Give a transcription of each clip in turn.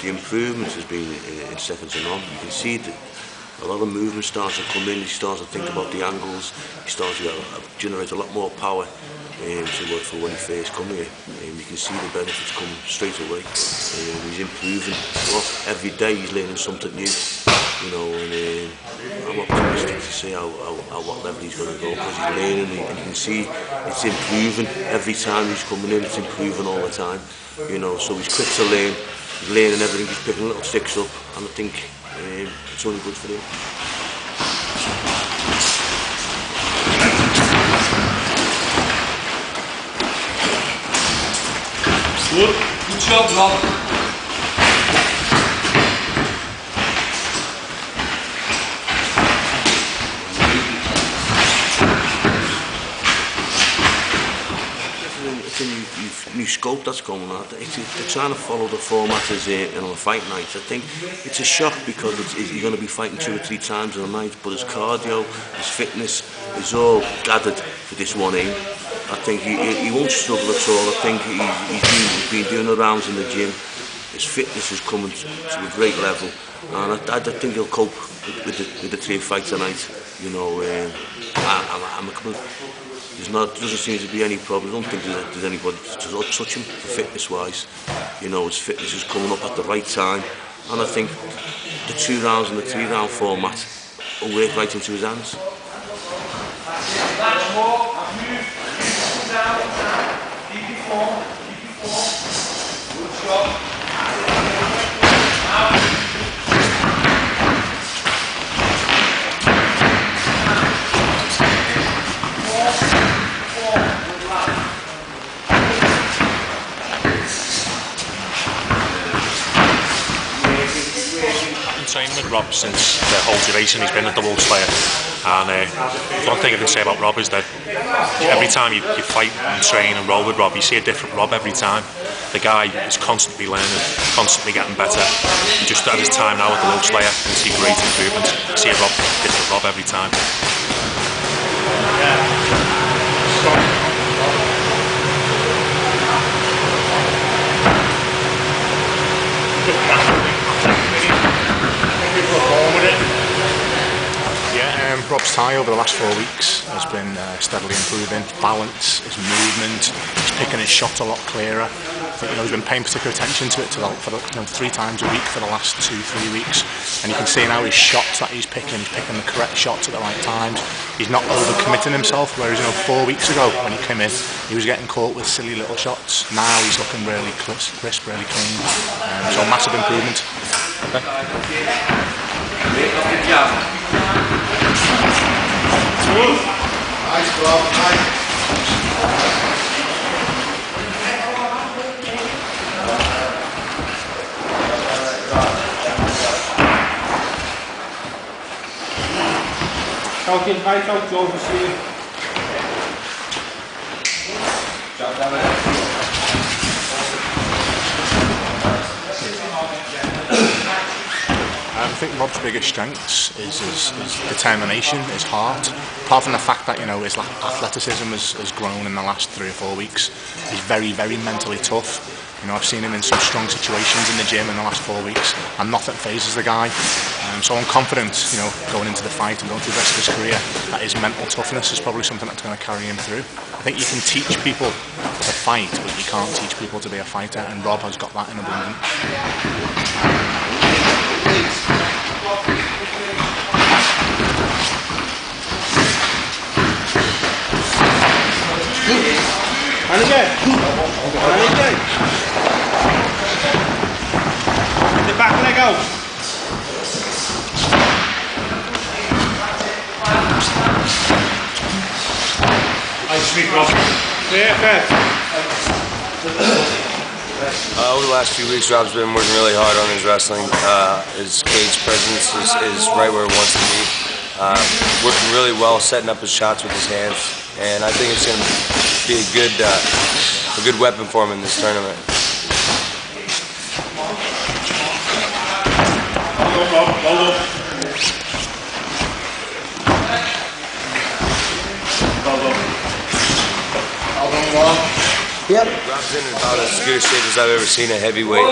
the improvement has been in second to none. You can see that a lot of movement starts to come in. He starts to think about the angles. He starts to generate a lot more power for when he first come here. You can see the benefits come straight away. He's improving a lot. Every day he's learning something new. You know, and I'm optimistic to see what level he's going to go, because he's learning, and you can see it's improving every time he's coming in. It's improving all the time. You know, so he's quick to learn. He's learning everything. He's picking little sticks up, and I think it's only good for him. Good job, Rob. It's a new scope that's going on. They're trying to follow the format as in on a fight night. I think it's a shock because you're going to be fighting 2 or 3 times in a night, but his cardio, his fitness is all gathered for this one aim. I think he won't struggle at all. I think he's been doing the rounds in the gym. His fitness is coming to a great level, and I think he'll cope with the 3 fights tonight. You know, there doesn't seem to be any problem. I don't think there's anybody to touch him fitness-wise. You know, his fitness is coming up at the right time, and I think the 2 rounds and the 3 round format will work right into his hands. Training with Rob since the whole duration he's been at the Wolfslair, and one thing I can say about Rob is that every time you fight and train and roll with Rob, you see a different Rob every time. The guy is constantly learning, constantly getting better. You just at his time now at the Wolfslair and see great improvement. You see a different Rob every time. Rob's tie over the last 4 weeks has been steadily improving. Balance, his movement, he's picking his shot a lot clearer. I think he's been paying particular attention to it for 3 times a week for the last 2-3 weeks. And you can see now his shots that he's picking the correct shots at the right times. He's not overcommitting himself, whereas 4 weeks ago when he came in, he was getting caught with silly little shots. Now he's looking really crisp, really clean. So massive improvement. Okay. Nice, Rob, nice. Talking high, talk Joe to see you. I think Rob's biggest strengths is his determination, his heart. Apart from the fact that his athleticism has grown in the last 3 or 4 weeks, he's very, very mentally tough. I've seen him in some strong situations in the gym in the last 4 weeks, and nothing phases the guy. So I'm confident, going into the fight and going through the rest of his career, that his mental toughness is probably something that's going to carry him through. I think you can teach people to fight, but you can't teach people to be a fighter, and Rob has got that in abundance. And again. And again. The back leg out. Nice sweep, Rob. Perfect. Over the last few weeks, Rob's been working really hard on his wrestling. His cage presence is right where it wants to be. Working really well, setting up his shots with his hands, and I think it's going to be a good weapon for him in this tournament. Hold up. Hold on, Rob. Rob's in about as good a shape as I've ever seen a heavyweight.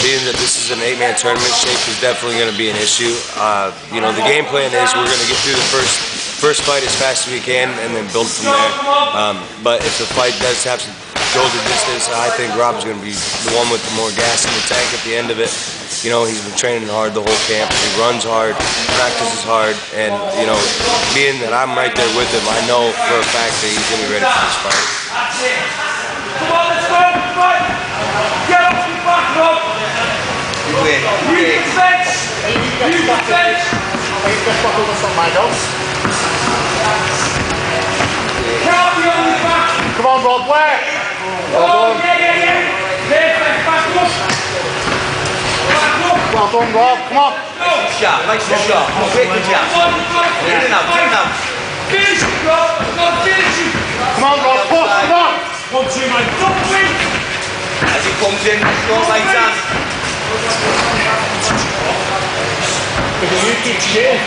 Being that this is an 8-man tournament, shape is definitely going to be an issue. You know, the game plan is we're going to get through the first fight as fast as we can and then build from there. But if the fight does have to go the distance, I think Rob's going to be the one with the more gas in the tank at the end of it. You know, he's been training hard the whole camp. He runs hard, practices hard, and, you know, being that I'm right there with him, I know for a fact that he's going to be ready for this fight. Come on, let's go! Get off your back, Rob! You defense! You defense! Can't be on your back! Come on, Rob, where? Oh, yeah. Perfect, back up! Well done, Rob, come on. Shot, nice and shot. Quick and jab. Get it now. Finish it, Rob! Finish it! Come on, Rob, push, come on. 1, 2, mate, don't win! As he comes in, short right hand. You keep cheering.